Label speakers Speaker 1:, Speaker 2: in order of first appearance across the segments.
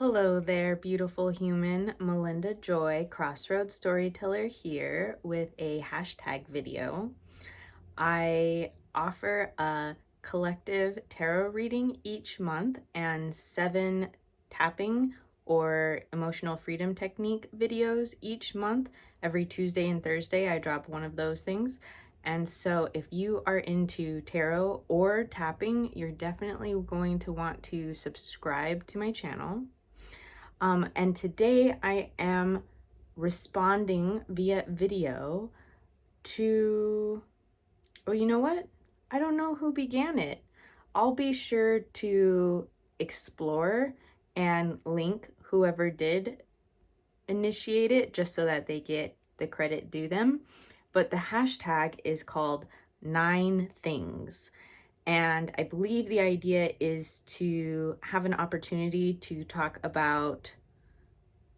Speaker 1: Hello there, beautiful human. Melinda Joy, Crossroads Storyteller here with a hashtag video. I offer a collective tarot reading each month and 7 tapping or emotional freedom technique videos each month. Every Tuesday and Thursday, I drop one of those things. And so if you are into tarot or tapping, you're definitely going to want to subscribe to my channel. And today I am responding via video to, well, you know what? I don't know who began it. I'll be sure to explore and link whoever did initiate it just so that they get the credit due them. But the hashtag is called 9things. And I believe the idea is to have an opportunity to talk about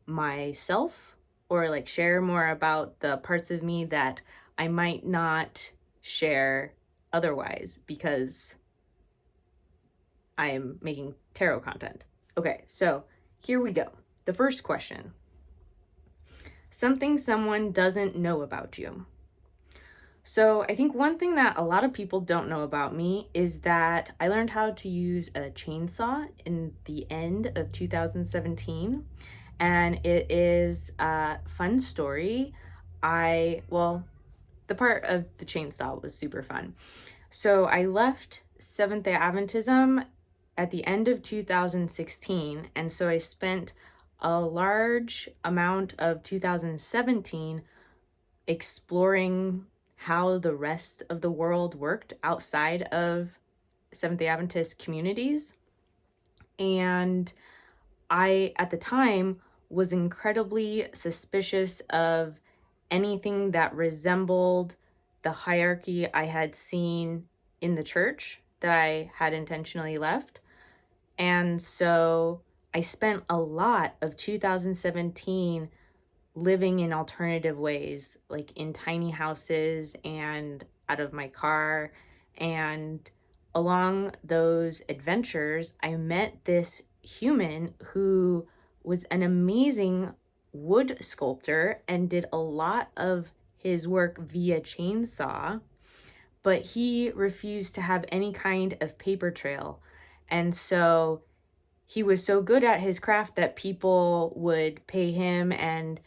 Speaker 1: myself or like share more about the parts of me that I might not share otherwise because I am making tarot content. Okay, so here we go. The first question. Something someone doesn't know about you. So I think one thing that a lot of people don't know about me is that I learned how to use a chainsaw in the end of 2017. And it is a fun story. The part of the chainsaw was super fun. So I left Seventh-day Adventism at the end of 2016. And so I spent a large amount of 2017 exploring how the rest of the world worked outside of Seventh-day Adventist communities. And I, at the time, was incredibly suspicious of anything that resembled the hierarchy I had seen in the church that I had intentionally left. And so I spent a lot of 2017 living in alternative ways, like in tiny houses and out of my car. And along those adventures, I met this human who was an amazing wood sculptor and did a lot of his work via chainsaw, but he refused to have any kind of paper trail. And so he was so good at his craft that people would pay him and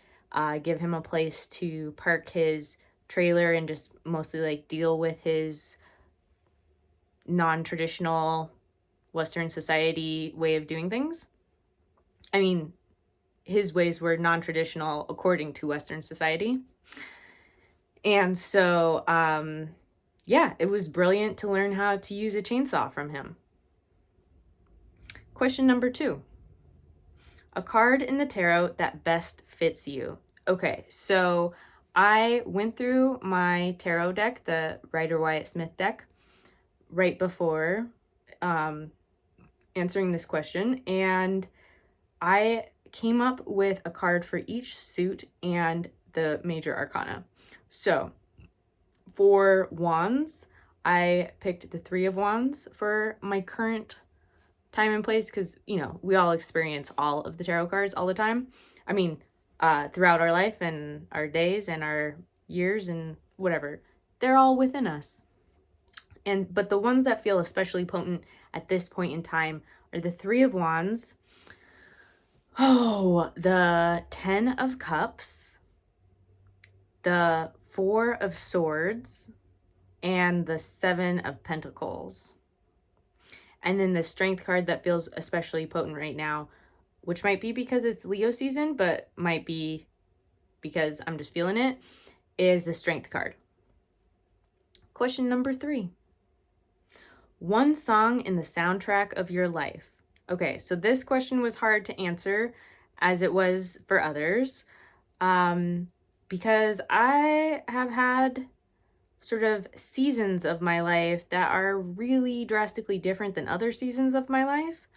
Speaker 1: give him a place to park his trailer and just mostly like deal with his non-traditional Western society way of doing things. I mean, his ways were non-traditional according to Western society. And so, yeah, it was brilliant to learn how to use a chainsaw from him. Question number 2. A card in the tarot that best fits you. Okay, so I went through my tarot deck, the Rider-Waite-Smith deck, right before answering this question, and I came up with a card for each suit and the major arcana. So for wands, I picked the 3 of Wands for my current time and place because, you know, we all experience all of the tarot cards all the time. I mean, throughout our life and our days and our years and whatever, they're all within us. But the ones that feel especially potent at this point in time are the 3 of Wands, the 10 of Cups, the 4 of Swords, and the 7 of Pentacles. And then the Strength card that feels especially potent right now, which might be because it's Leo season, but might be because I'm just feeling it, is the Strength card. Question number 3. One song in the soundtrack of your life. Okay, so this question was hard to answer as it was for others, because I have had sort of seasons of my life that are really drastically different than other seasons of my life.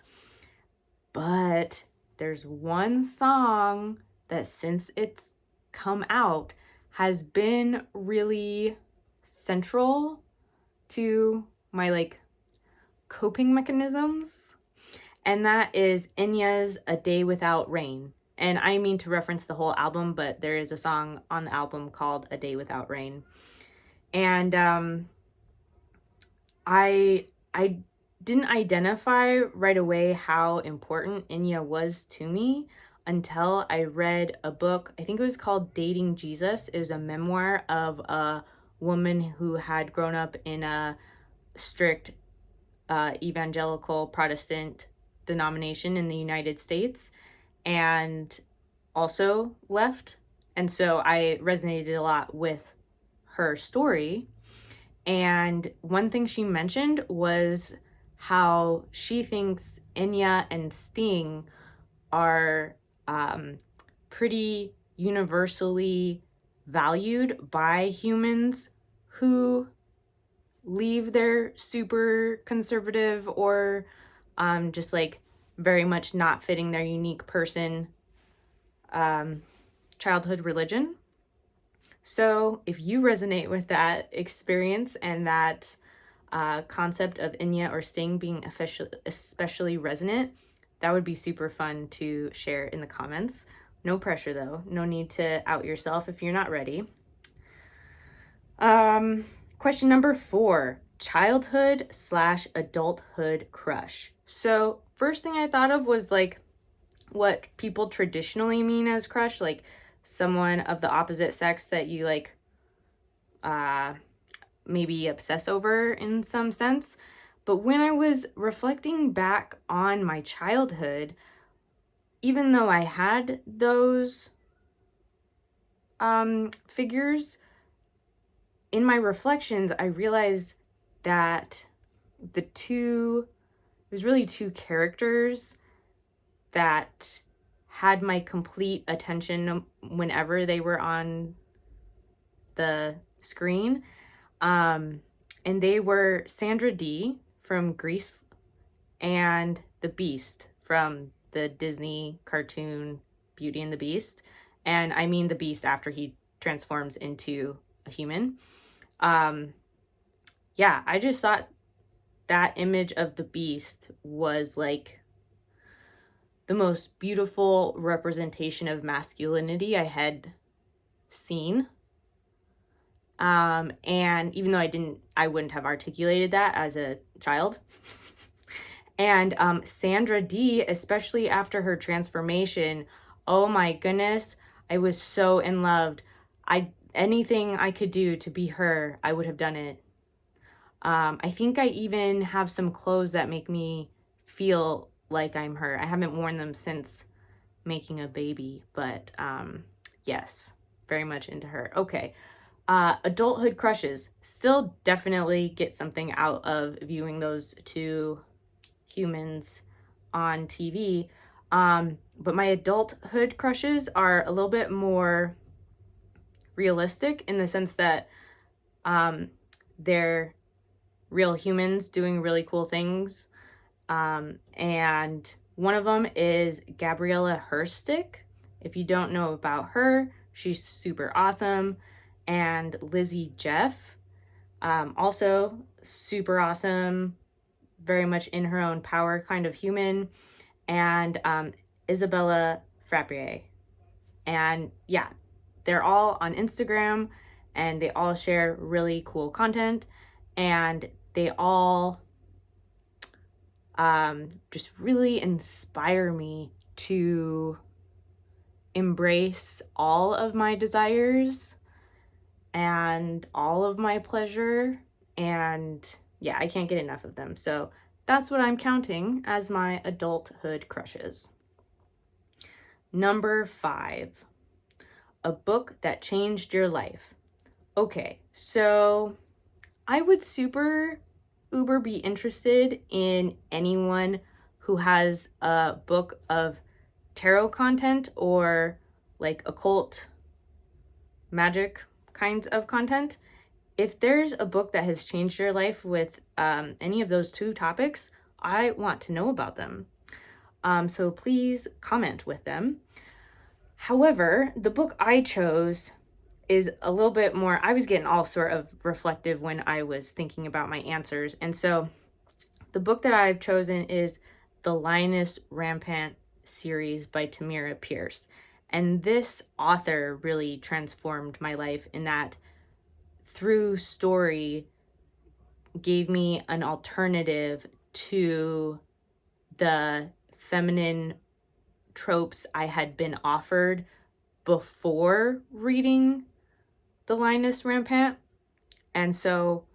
Speaker 1: But there's one song that since it's come out has been really central to my like coping mechanisms. and that is Enya's A Day Without Rain. And I mean to reference the whole album, but there is a song on the album called A Day Without Rain. And I didn't identify right away how important Enya was to me until I read a book. I think it was called Dating Jesus. It was a memoir of a woman who had grown up in a strict evangelical Protestant denomination in the United States and also left. And so I resonated a lot with her story. And one thing she mentioned was how she thinks Enya and Sting are pretty universally valued by humans who leave their super conservative or just like very much not fitting their unique person childhood religion. So if you resonate with that experience and that concept of Enya or Sting being especially resonant, that would be super fun to share in the comments. No pressure though. No need to out yourself if you're not ready. Question number 4, childhood/adulthood crush. So first thing I thought of was like what people traditionally mean as crush, like someone of the opposite sex that you like maybe obsess over in some sense. But when I was reflecting back on my childhood, even though I had those figures, in my reflections, I realized that there's really two characters that had my complete attention whenever they were on the screen. And they were Sandra Dee from Grease and the Beast from the Disney cartoon Beauty and the Beast. And I mean the Beast after he transforms into a human. Yeah, I just thought that image of the Beast was like the most beautiful representation of masculinity I had seen. And even though I wouldn't have articulated that as a child. And Sandra Dee, especially after her transformation, oh my goodness, I was so in love. Anything I could do to be her, I would have done it. I think I even have some clothes that make me feel like I'm her. I haven't worn them since making a baby, but yes, very much into her. Okay. Adulthood crushes. Still definitely get something out of viewing those two humans on TV. But my adulthood crushes are a little bit more realistic in the sense that they're real humans doing really cool things. And one of them is Gabriella Herstick. If you don't know about her, she's super awesome. And Lizzie Jeff, also super awesome, very much in her own power kind of human. And Isabella Frappier. And yeah, they're all on Instagram and they all share really cool content, and they all just really inspire me to embrace all of my desires and all of my pleasure. And yeah, I can't get enough of them. So that's what I'm counting as my adulthood crushes. Number 5, a book that changed your life. Okay, so I would super uber be interested in anyone who has a book of tarot content or like occult magic kinds of content. If there's a book that has changed your life with any of those two topics, I want to know about them. So please comment with them. However, the book I chose is a little bit more, I was getting all sort of reflective when I was thinking about my answers. And so the book that I've chosen is the Lioness Rampant series by Tamira Pierce. And this author really transformed my life in that through story gave me an alternative to the feminine tropes I had been offered before reading The Lioness Rampant. And so,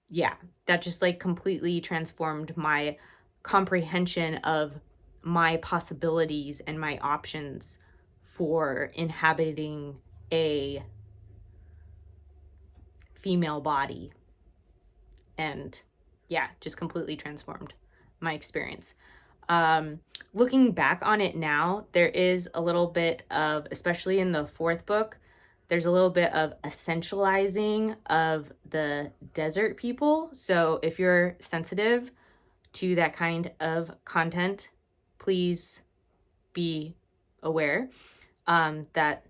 Speaker 1: yeah, that just like completely transformed my comprehension of my possibilities and my options for inhabiting a female body. And yeah, just completely transformed my experience. Looking back on it now, there is a little bit of, especially in the fourth book, there's a little bit of essentializing of the desert people. So if you're sensitive to that kind of content, please be aware that,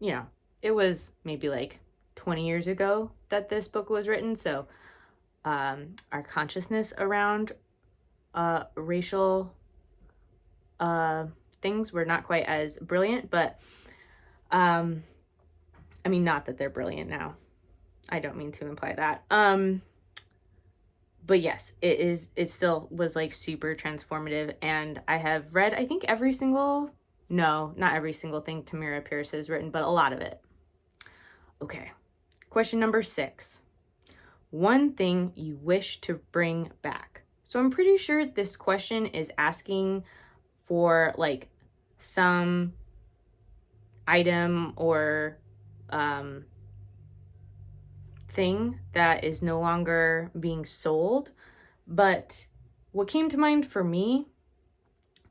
Speaker 1: you know, it was maybe like 20 years ago that this book was written. So our consciousness around racial things were not quite as brilliant, but I mean, not that they're brilliant now. I don't mean to imply that. But yes, it still was like super transformative. And I have read, I think no, not every single thing Tamira Pierce has written, but a lot of it. Okay. Question number 6. One thing you wish to bring back. So I'm pretty sure this question is asking for like some item or thing that is no longer being sold. But what came to mind for me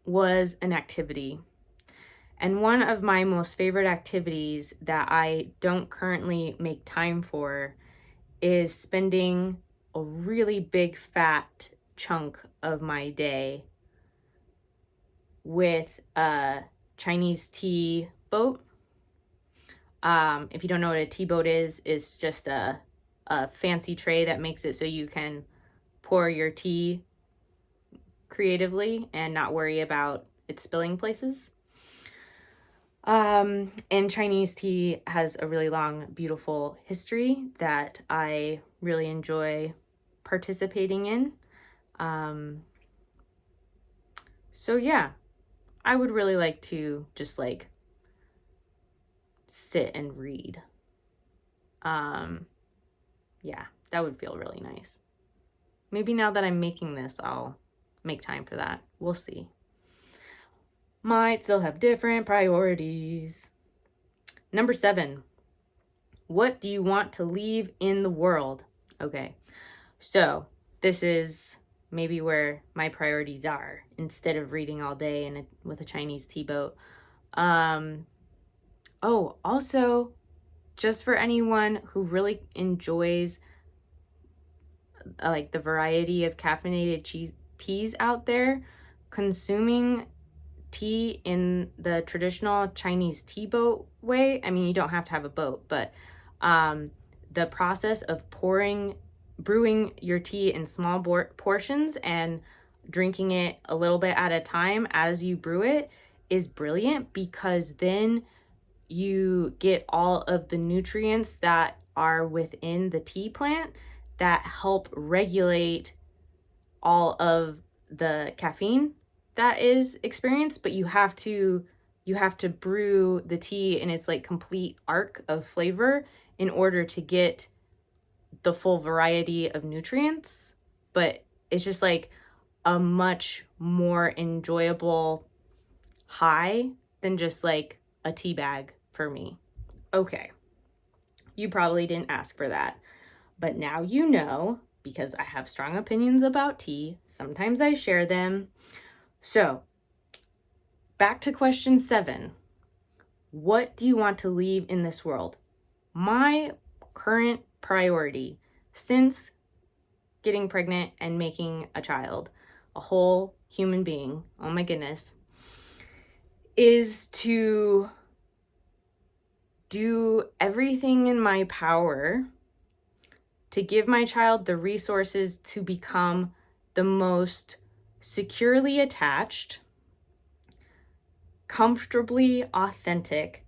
Speaker 1: was an activity. And one of my most favorite activities that I don't currently make time for is spending a really big fat chunk of my day with a Chinese tea boat. If you don't know what a tea boat is, it's just a fancy tray that makes it so you can pour your tea creatively and not worry about it spilling places. And Chinese tea has a really long, beautiful history that I really enjoy participating in. So yeah, I would really like to just like sit and read. Yeah, that would feel really nice. Maybe now that I'm making this, I'll make time for that. We'll see. Might still have different priorities. Number 7. What do you want to leave in the world? Okay, so this is maybe where my priorities are instead of reading all day with a Chinese tea boat. Oh, also, just for anyone who really enjoys like the variety of caffeinated teas out there, consuming tea in the traditional Chinese tea boat way. I mean, you don't have to have a boat, but the process of brewing your tea in small portions and drinking it a little bit at a time as you brew it is brilliant, because then you get all of the nutrients that are within the tea plant that help regulate all of the caffeine that is experienced. But you have to brew the tea in its like complete arc of flavor in order to get the full variety of nutrients. But it's just like a much more enjoyable high than just like a tea bag for me. Okay, you probably didn't ask for that, but now you know, because I have strong opinions about tea. Sometimes I share them. So back to question 7. What do you want to leave in this world? My current priority since getting pregnant and making a child, a whole human being, oh my goodness, is to do everything in my power to give my child the resources to become the most securely attached, comfortably authentic,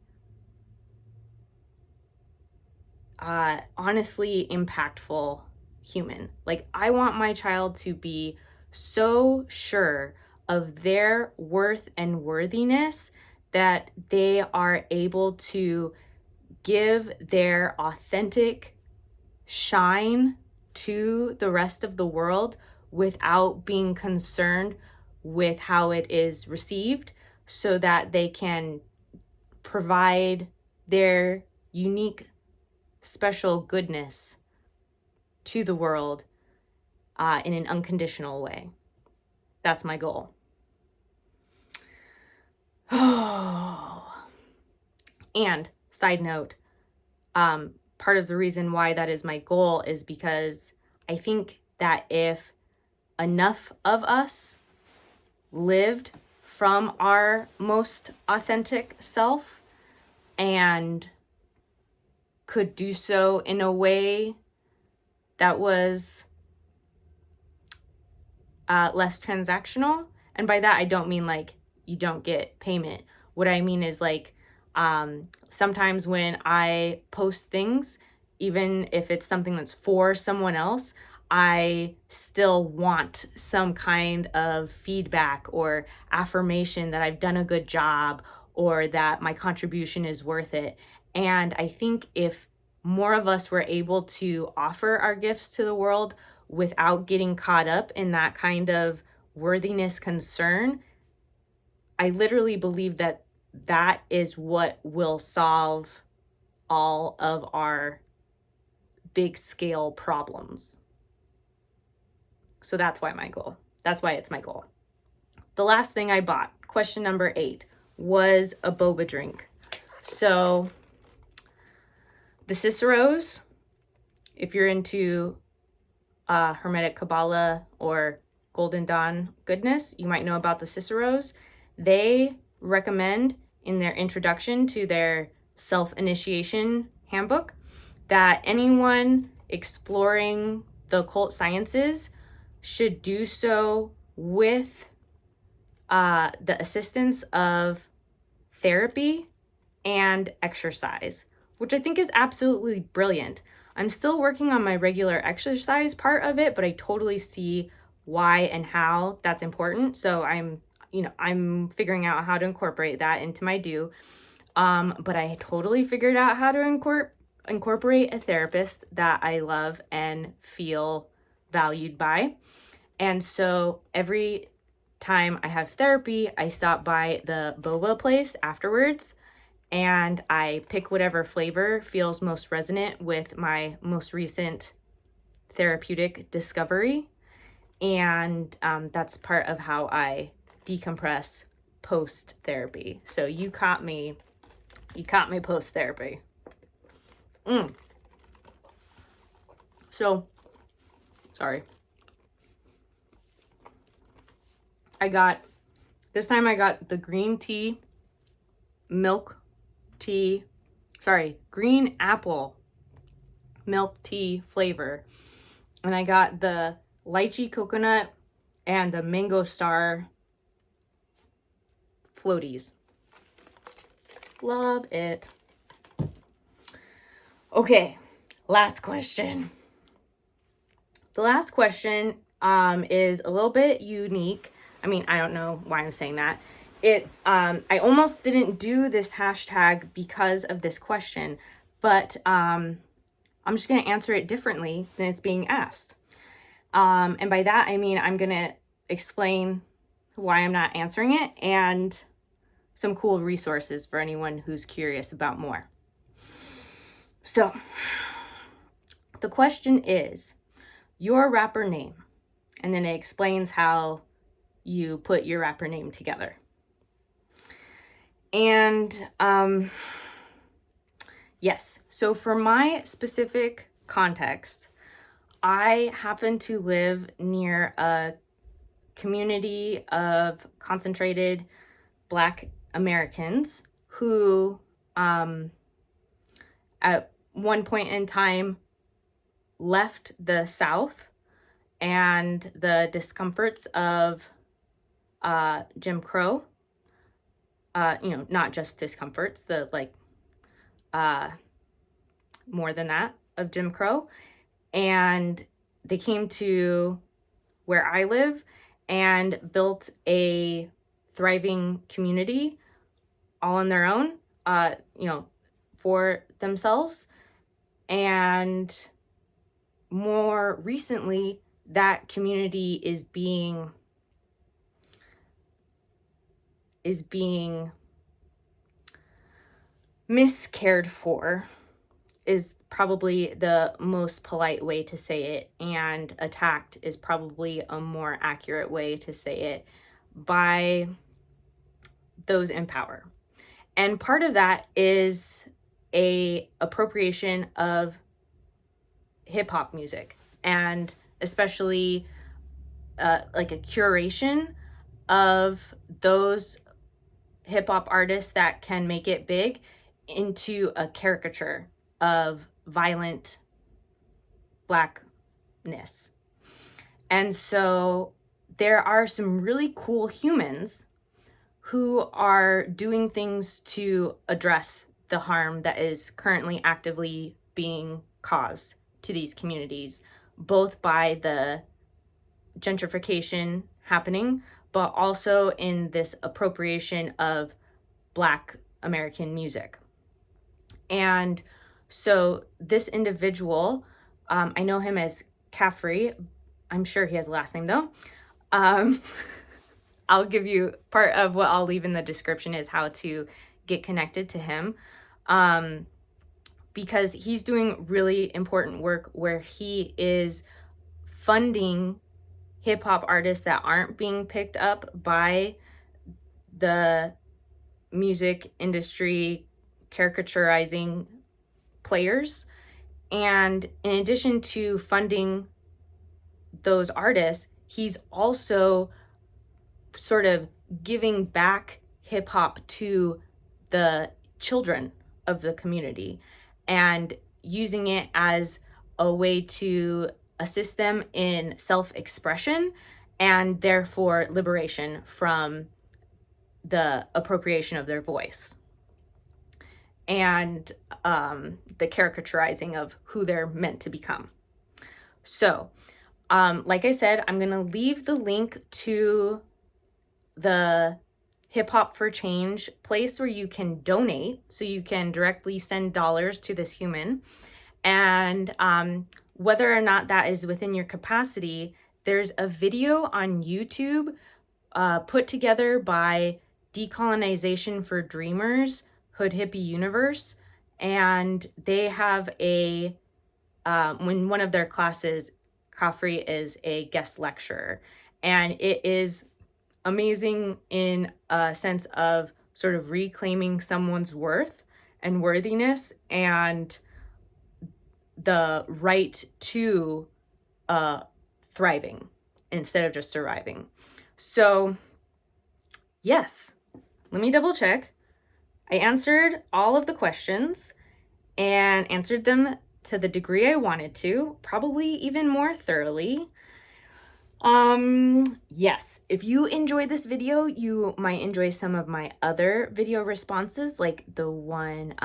Speaker 1: honestly impactful human. Like, I want my child to be so sure of their worth and worthiness that they are able to give their authentic shine to the rest of the world without being concerned with how it is received, so that they can provide their unique, special goodness to the world in an unconditional way. That's my goal. And side note, part of the reason why that is my goal is because I think that if enough of us lived from our most authentic self and could do so in a way that was less transactional. And by that, I don't mean like you don't get payment. What I mean is like sometimes when I post things, even if it's something that's for someone else, I still want some kind of feedback or affirmation that I've done a good job or that my contribution is worth it. And I think if more of us were able to offer our gifts to the world without getting caught up in that kind of worthiness concern, I literally believe that that is what will solve all of our big scale problems. So that's why it's my goal. The last thing I bought, question number 8, was a boba drink. So the Ciceros, if you're into Hermetic Kabbalah or Golden Dawn goodness, you might know about the Ciceros. They recommend in their introduction to their self-initiation handbook that anyone exploring the occult sciences should do so with the assistance of therapy and exercise, which I think is absolutely brilliant. I'm still working on my regular exercise part of it, but I totally see why and how that's important. So I'm figuring out how to incorporate that into my do. But I totally figured out how to incorporate a therapist that I love and feel valued by. And so every time I have therapy, I stop by the Boba place afterwards and I pick whatever flavor feels most resonant with my most recent therapeutic discovery. And that's part of how I decompress post therapy. So you caught me post therapy. So, sorry. This time I got the green apple milk tea flavor. And I got the lychee coconut and the mango star floaties. Love it. Okay, last question. The last question is a little bit unique. I mean, I don't know why I'm saying that. I almost didn't do this hashtag because of this question, but I'm just going to answer it differently than it's being asked. And by that, I mean, I'm going to explain why I'm not answering it and some cool resources for anyone who's curious about more. So, the question is your rapper name, and then it explains how you put your rapper name together. And yes, so for my specific context, I happen to live near a community of concentrated Black Americans who at one point in time left the South and the discomforts of Jim Crow, not just discomforts, the uh, more than that of Jim Crow. And they came to where I live and built a thriving community all on their own, for themselves. And more recently, that community is being miscared for, is probably the most polite way to say it, and attacked is probably a more accurate way to say it, by those in power. And part of that is a appropriation of hip hop music, and especially like a curation of those hip hop artists that can make it big into a caricature of violent blackness. And so there are some really cool humans who are doing things to address the harm that is currently actively being caused to these communities, both by the gentrification happening, but also in this appropriation of Black American music. And so this individual, I know him as Caffrey. I'm sure he has a last name though. I'll give you part of what I'll leave in the description is how to get connected to him. Because he's doing really important work where he is funding hip hop artists that aren't being picked up by the music industry caricaturizing players. And in addition to funding those artists, he's also sort of giving back hip hop to the children of the community and using it as a way to assist them in self-expression and therefore liberation from the appropriation of their voice and the caricaturizing of who they're meant to become. So, like I said, I'm going to leave the link to the HipHop For Change place where you can donate, so you can directly send dollars to this human. And whether or not that is within your capacity, there's a video on YouTube put together by Decolonization for Dreamers, Hood Hippie Universe. And they have when one of their classes, Caffrey is a guest lecturer. And it is amazing in a sense of sort of reclaiming someone's worth and worthiness and the right to thriving instead of just surviving. So yes, let me double check. I answered all of the questions and answered them to the degree I wanted to, probably even more thoroughly. Yes, if you enjoyed this video, you might enjoy some of my other video responses, like the one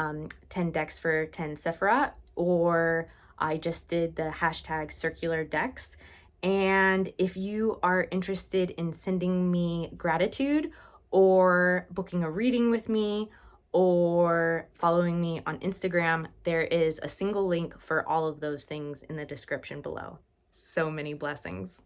Speaker 1: 10 decks for 10 Sephiroth, or I just did the hashtag circular decks. And if you are interested in sending me gratitude or booking a reading with me or following me on Instagram, there is a single link for all of those things in the description below. So many blessings.